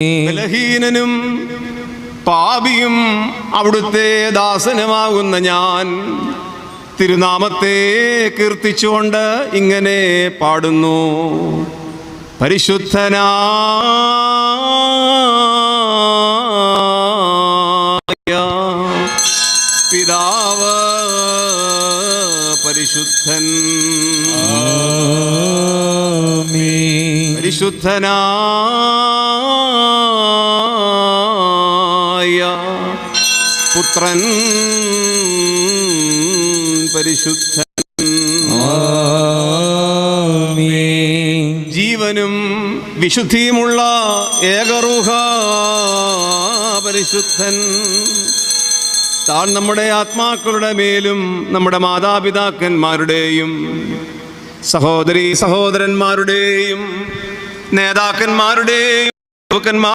ബലഹീനനും പാപിയും അവിടുത്തെ ദാസനുമാകുന്ന ഞാൻ തിരുനാമത്തെ കീർത്തിച്ചുകൊണ്ട് ഇങ്ങനെ പാടുന്നു. പരിശുദ്ധനായ പിതാവ് പരിശുദ്ധൻ, പരിശുദ്ധനായ പുത്രൻ പരിശുദ്ധൻ, ജീവനും വിശുദ്ധിയുമുള്ള ഏകറൂഹ പരിശുദ്ധൻ. താൻ നമ്മുടെ ആത്മാക്കളുടെ മേലും നമ്മുടെ മാതാപിതാക്കന്മാരുടെയും സഹോദരീ സഹോദരന്മാരുടെയും നേതാക്കന്മാരുടെയും